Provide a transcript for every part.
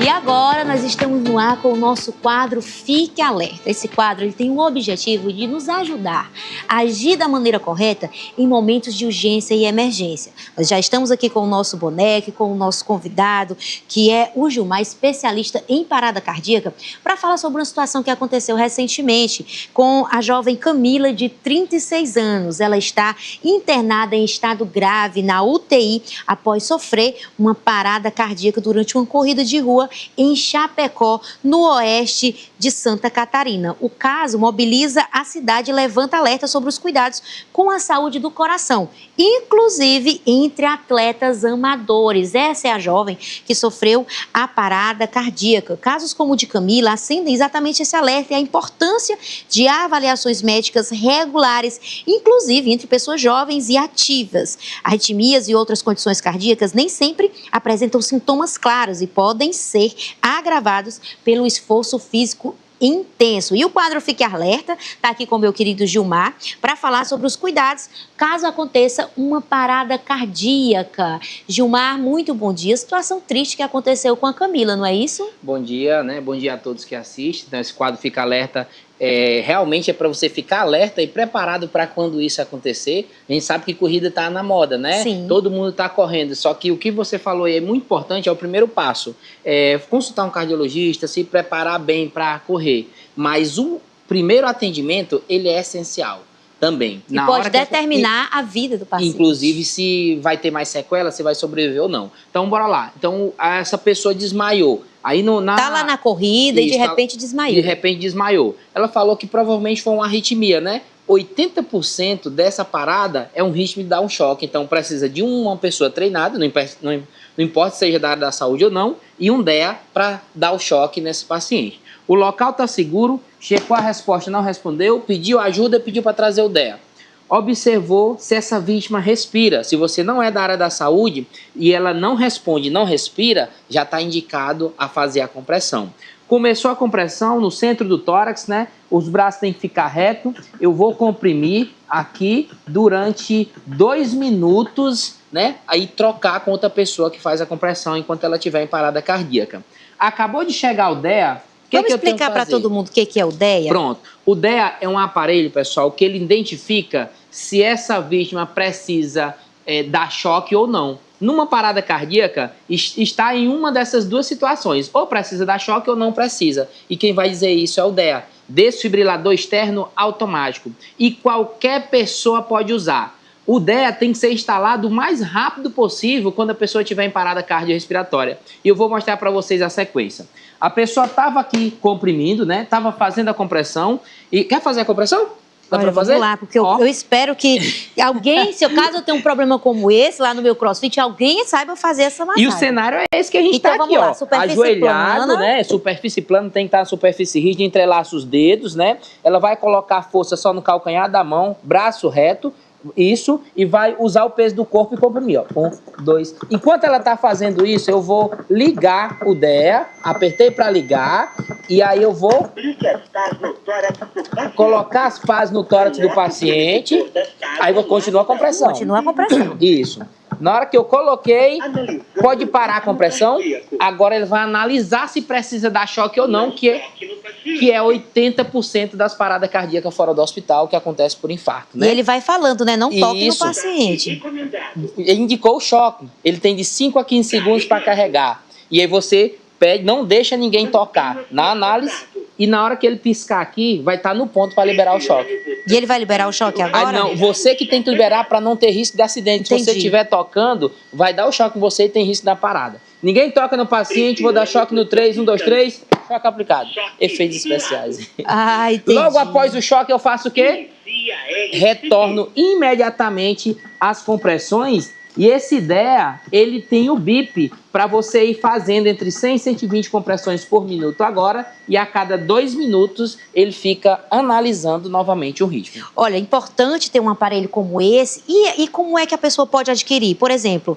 E agora nós estamos no ar com o nosso quadro Fique Alerta. Esse quadro ele tem o objetivo de nos ajudar a agir da maneira correta em momentos de urgência e emergência. Nós já estamos aqui com o nosso boneco, com o nosso convidado, que é o Gilmar, especialista em parada cardíaca, para falar sobre uma situação que aconteceu recentemente com a jovem Camila, de 36 anos. Ela está internada em estado grave na UTI após sofrer uma parada cardíaca durante uma corrida de rua em Chapecó, no oeste de Santa Catarina. O caso mobiliza a cidade e levanta alerta sobre os cuidados com a saúde do coração, inclusive entre atletas amadores. Essa é a jovem que sofreu a parada cardíaca. Casos como o de Camila acendem exatamente esse alerta e a importância de avaliações médicas regulares, inclusive entre pessoas jovens e ativas. Arritmias e outras condições cardíacas nem sempre apresentam sintomas claros e podem ser agravados pelo esforço físico intenso. E o quadro Fique Alerta está aqui com o meu querido Gilmar para falar sobre os cuidados caso aconteça uma parada cardíaca. Gilmar, muito bom dia. Situação triste que aconteceu com a Camila, não é isso? Bom dia, né? Bom dia a todos que assistem. Então, esse quadro Fique Alerta realmente é para você ficar alerta e preparado para quando isso acontecer. A gente sabe que corrida está na moda, né? Sim. Todo mundo está correndo. Só que o que você falou aí é muito importante, é o primeiro passo. Consultar um cardiologista, se preparar bem para correr. Mas o primeiro atendimento, ele é essencial também. E pode determinar a vida do paciente. Inclusive, se vai ter mais sequelas, se vai sobreviver ou não. Então, bora lá. Então, essa pessoa desmaiou. Aí tá lá na corrida e de repente desmaiou. De repente desmaiou. Ela falou que provavelmente foi uma arritmia, né? 80% dessa parada é um risco de dar um choque. Então, precisa de uma pessoa treinada, não importa se seja da área da saúde ou não, e um DEA para dar o choque nesse paciente. O local está seguro, checou a resposta, não respondeu, pediu ajuda, pediu para trazer o DEA. Observou se essa vítima respira. Se você não é da área da saúde e ela não responde, não respira, já está indicado a fazer a compressão. Começou a compressão no centro do tórax, né? Os braços têm que ficar reto. Eu vou comprimir aqui durante 2 minutos, né? Aí trocar com outra pessoa que faz a compressão enquanto ela estiver em parada cardíaca. Acabou de chegar o DEA. Vamos explicar para todo mundo o que é o DEA? Pronto. O DEA é um aparelho, pessoal, que ele identifica se essa vítima precisa dar choque ou não. Numa parada cardíaca, está em uma dessas duas situações. Ou precisa dar choque ou não precisa. E quem vai dizer isso é o DEA. Desfibrilador externo automático. E qualquer pessoa pode usar. O DEA tem que ser instalado o mais rápido possível quando a pessoa estiver em parada cardiorrespiratória. E eu vou mostrar para vocês a sequência. A pessoa estava aqui comprimindo, né? Estava fazendo a compressão. E quer fazer a compressão? Dá para fazer? Vamos lá, porque eu espero que alguém, se caso eu tenha um problema como esse lá no meu CrossFit, alguém saiba fazer essa massagem. E o cenário é esse que a gente está aqui, ó. Ajoelhado, né? Superfície plana, tem que estar na superfície rígida, entrelaça os dedos, né? Ela vai colocar a força só no calcanhar da mão, braço reto. Isso, e vai usar o peso do corpo e comprimir, ó. 1, 2. Enquanto ela tá fazendo isso, eu vou ligar o DEA, apertei para ligar, e aí eu vou colocar as pás no tórax do paciente, aí vou continuar a compressão. Continua a compressão. Isso. Na hora que eu coloquei, pode parar a compressão. Agora ele vai analisar se precisa dar choque ou não, que é 80% das paradas cardíacas fora do hospital, que acontece por infarto, né? E ele vai falando, né? Não toque no paciente. Ele indicou o choque. Ele tem de 5 a 15 segundos para carregar. E aí você pede, não deixa ninguém tocar na análise. E na hora que ele piscar aqui, vai estar no ponto para liberar o choque. E ele vai liberar o choque agora? Não, você que tem que liberar para não ter risco de acidente. Entendi. Se você estiver tocando, vai dar o choque em você e tem risco da parada. Ninguém toca no paciente, vou dar choque no 3, 1, 2, 3, choque aplicado. Efeitos especiais. Ah, entendi. Logo após o choque eu faço o quê? Retorno imediatamente às compressões. E esse DEA, ele tem o bip para você ir fazendo entre 100 e 120 compressões por minuto agora, e a cada 2 minutos ele fica analisando novamente o ritmo. Olha, é importante ter um aparelho como esse. E como é que a pessoa pode adquirir? Por exemplo,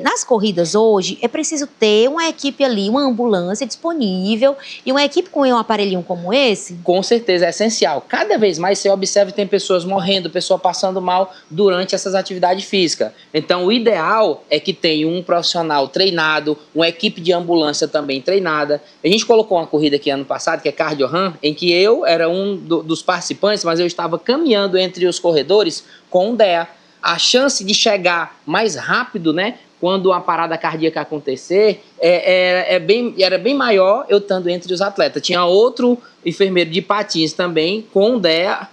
nas corridas hoje, é preciso ter uma equipe ali, uma ambulância disponível, e uma equipe com um aparelhinho como esse? Com certeza, é essencial. Cada vez mais você observa que tem pessoas morrendo, pessoas passando mal durante essas atividades físicas. Então, o ideal é que tenha um profissional treinado treinado, uma equipe de ambulância também treinada. A gente colocou uma corrida aqui ano passado, que é Cardio Run, em que eu era um dos participantes, mas eu estava caminhando entre os corredores com um DEA. A chance de chegar mais rápido, né, quando a parada cardíaca acontecer, era bem maior eu estando entre os atletas. Tinha outro enfermeiro de patins também, com um DEA,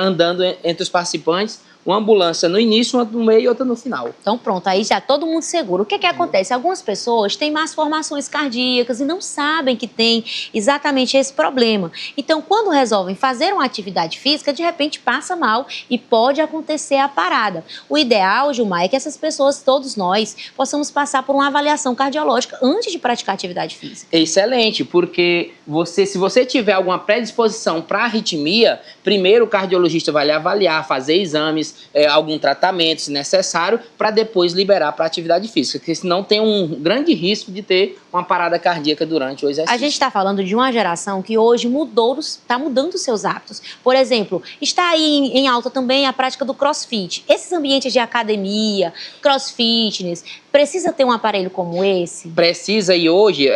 andando entre os participantes, uma ambulância no início, uma no meio e outra no final. Então pronto, aí já todo mundo seguro. O que acontece? Algumas pessoas têm más formações cardíacas e não sabem que tem exatamente esse problema. Então quando resolvem fazer uma atividade física, de repente passa mal e pode acontecer a parada. O ideal, Gilmar, é que essas pessoas, todos nós, possamos passar por uma avaliação cardiológica antes de praticar atividade física. Excelente, porque se você tiver alguma predisposição para arritmia, primeiro o cardiologista vai lhe avaliar, fazer exames, algum tratamento, se necessário, para depois liberar para atividade física, porque senão tem um grande risco de ter uma parada cardíaca durante o exercício. A gente está falando de uma geração que hoje está mudando os seus hábitos. Por exemplo, está aí em alta também a prática do crossfit. Esses ambientes de academia, crossfitness, precisa ter um aparelho como esse? Precisa, e hoje,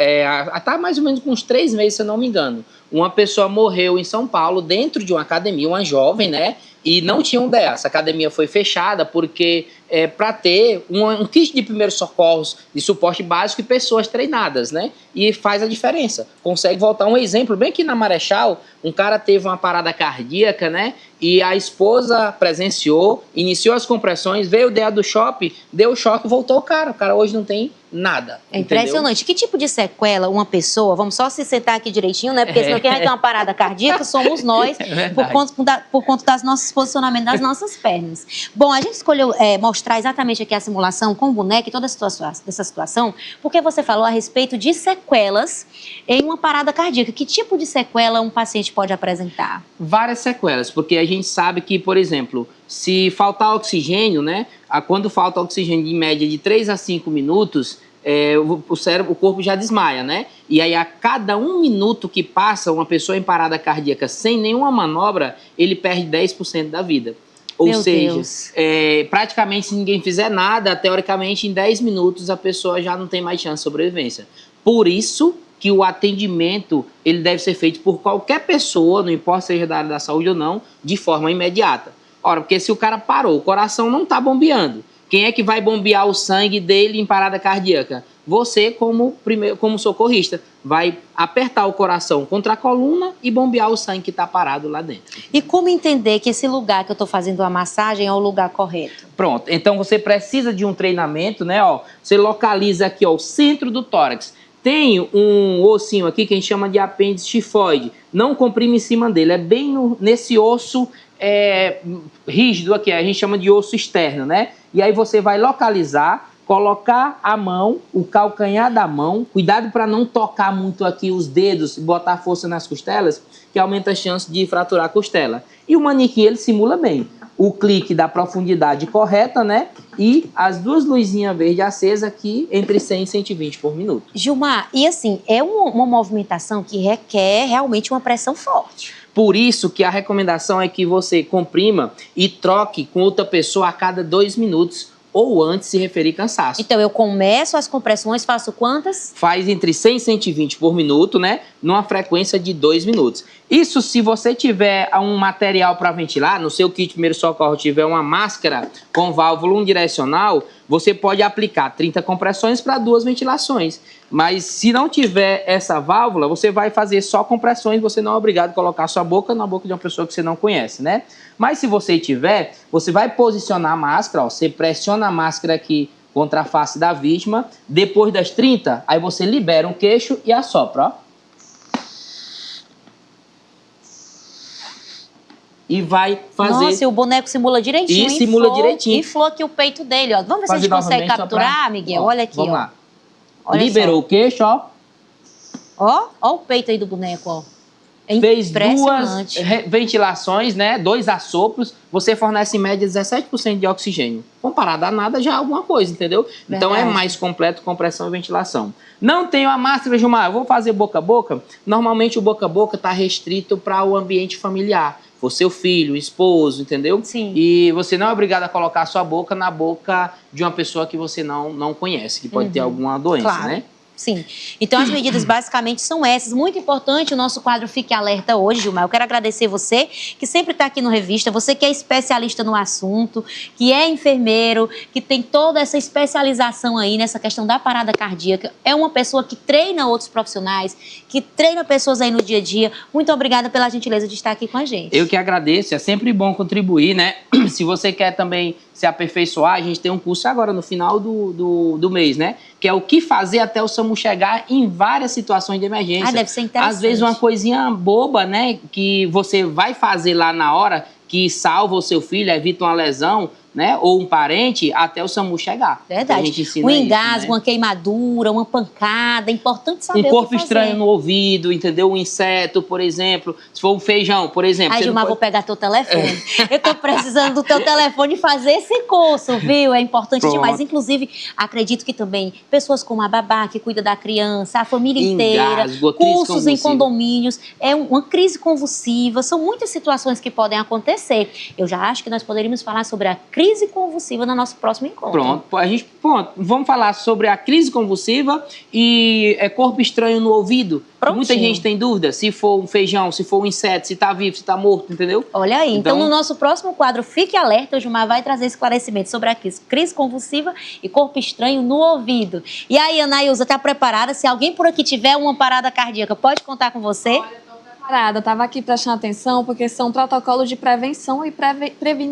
está mais ou menos com uns 3 meses, se eu não me engano, uma pessoa morreu em São Paulo dentro de uma academia, uma jovem, né? E não tinha um DEA. Essa academia foi fechada porque para ter um kit de primeiros socorros, de suporte básico e pessoas treinadas, né? E faz a diferença. Consegue voltar. Um exemplo, bem aqui na Marechal, um cara teve uma parada cardíaca, né? E a esposa presenciou, iniciou as compressões, veio o DEA do shopping, deu o choque e voltou o cara. O cara hoje não tem nada. É impressionante. Entendeu? Que tipo de sequela uma pessoa, vamos só se sentar aqui direitinho, né? Porque senão quem vai ter uma parada cardíaca somos nós, por conta dos nossos posicionamentos das nossas pernas. Bom, a gente escolheu mostrar exatamente aqui a simulação com o boneco e toda essa situação, porque você falou a respeito de sequelas em uma parada cardíaca. Que tipo de sequela um paciente pode apresentar? Várias sequelas, porque a gente sabe que, por exemplo, se faltar oxigênio, né? Quando falta oxigênio em média de 3 a 5 minutos, o corpo já desmaia, né? E aí a cada 1 minuto que passa uma pessoa em parada cardíaca sem nenhuma manobra, ele perde 10% da vida. Ou seja, praticamente se ninguém fizer nada, teoricamente em 10 minutos a pessoa já não tem mais chance de sobrevivência. Por isso que o atendimento ele deve ser feito por qualquer pessoa, não importa seja da área da saúde ou não, de forma imediata. Ora, porque se o cara parou, o coração não está bombeando. Quem é que vai bombear o sangue dele em parada cardíaca? Você, como socorrista, vai apertar o coração contra a coluna e bombear o sangue que está parado lá dentro. E como entender que esse lugar que eu estou fazendo a massagem é o lugar correto? Pronto, então você precisa de um treinamento, né? Ó, você localiza aqui, ó, o centro do tórax. Tem um ossinho aqui que a gente chama de apêndice tifoide. Não comprime em cima dele, é bem nesse osso rígido aqui, a gente chama de osso externo, né? E aí você vai localizar, colocar a mão, o calcanhar da mão, cuidado para não tocar muito aqui os dedos, botar força nas costelas, que aumenta a chance de fraturar a costela. E o manequim, ele simula bem. O clique da profundidade correta, né? E as 2 luzinhas verdes acesas aqui entre 100 e 120 por minuto. Gilmar, e assim, é uma movimentação que requer realmente uma pressão forte. Por isso que a recomendação é que você comprima e troque com outra pessoa a cada 2 minutos ou antes se referir cansaço. Então eu começo as compressões, faço quantas? Faz entre 100 e 120 por minuto, né? Numa frequência de 2 minutos. Isso se você tiver um material para ventilar, no seu kit de primeiro socorro tiver uma máscara com válvula unidirecional, você pode aplicar 30 compressões para 2 ventilações. Mas se não tiver essa válvula, você vai fazer só compressões, você não é obrigado a colocar sua boca na boca de uma pessoa que você não conhece, né? Mas se você tiver, você vai posicionar a máscara, ó, você pressiona a máscara aqui contra a face da vítima, depois das 30, aí você libera o queixo e assopra, ó. E vai fazer... Nossa, e o boneco simula direitinho. E simula direitinho. Inflou aqui o peito dele, ó. Vamos ver se a gente consegue capturar, Miguel. Ó, olha aqui, vamos ó. lá. Olha liberou só. O queixo, ó. Ó o peito aí do boneco, ó. É fez 2 ventilações, né? 2 assopros. Você fornece em média 17% de oxigênio. Comparado a nada, já é alguma coisa, entendeu? Verdade. Então é mais completo compressão e ventilação. Não tenho a máscara, Gilmar, eu vou fazer boca a boca. Normalmente o boca a boca está restrito para o ambiente familiar. for seu filho, esposo, entendeu? Sim. E você não é obrigado a colocar a sua boca na boca de uma pessoa que você não conhece, que pode ter alguma doença, Claro. né? Sim. Então, as medidas basicamente são essas. Muito importante o nosso quadro Fique Alerta hoje, Gilmar. Eu quero agradecer você, que sempre está aqui no Revista, você que é especialista no assunto, que é enfermeiro, que tem toda essa especialização aí nessa questão da parada cardíaca. É uma pessoa que treina outros profissionais, que treina pessoas aí no dia a dia. Muito obrigada pela gentileza de estar aqui com a gente. Eu que agradeço, é sempre bom contribuir, né? Se você quer também se aperfeiçoar, a gente tem um curso agora no final do mês, né? Que é o que fazer até o SAMU chegar em várias situações de emergência. Ah, deve ser interessante. Às vezes uma coisinha boba, né? Que você vai fazer lá na hora, que salva o seu filho, evita uma lesão, né? Ou um parente, até o SAMU chegar. Verdade. A gente ensina Um isso, engasgo, né? uma queimadura, uma pancada, é importante saber Um o que corpo fazer. estranho no ouvido, entendeu? Um inseto, por exemplo. Se for um feijão, por exemplo. Ai, você não Gilmar, pode- vou pegar teu telefone. Eu tô precisando do teu telefone e fazer esse curso, viu? É importante Pronto. demais. Inclusive, acredito que também pessoas como a babá, que cuida da criança, a família inteira, Engasgo, crise cursos em convulsiva. condomínios, uma crise convulsiva, são muitas situações que podem acontecer. Eu já acho que nós poderíamos falar sobre a crise convulsiva no nosso próximo encontro. Pronto, vamos falar sobre a crise convulsiva e corpo estranho no ouvido. Prontinho. Muita gente tem dúvida se for um feijão, se for um inseto, se tá vivo, se tá morto, entendeu? Olha aí, então Então, no nosso próximo quadro Fique Alerta, o Gilmar vai trazer esclarecimento sobre a crise convulsiva e corpo estranho no ouvido. E aí, Anaísa, tá preparada? Se alguém por aqui tiver uma parada cardíaca, pode contar com você? Olha, estou preparada, estava aqui prestando atenção, porque são protocolos de prevenção e prevenir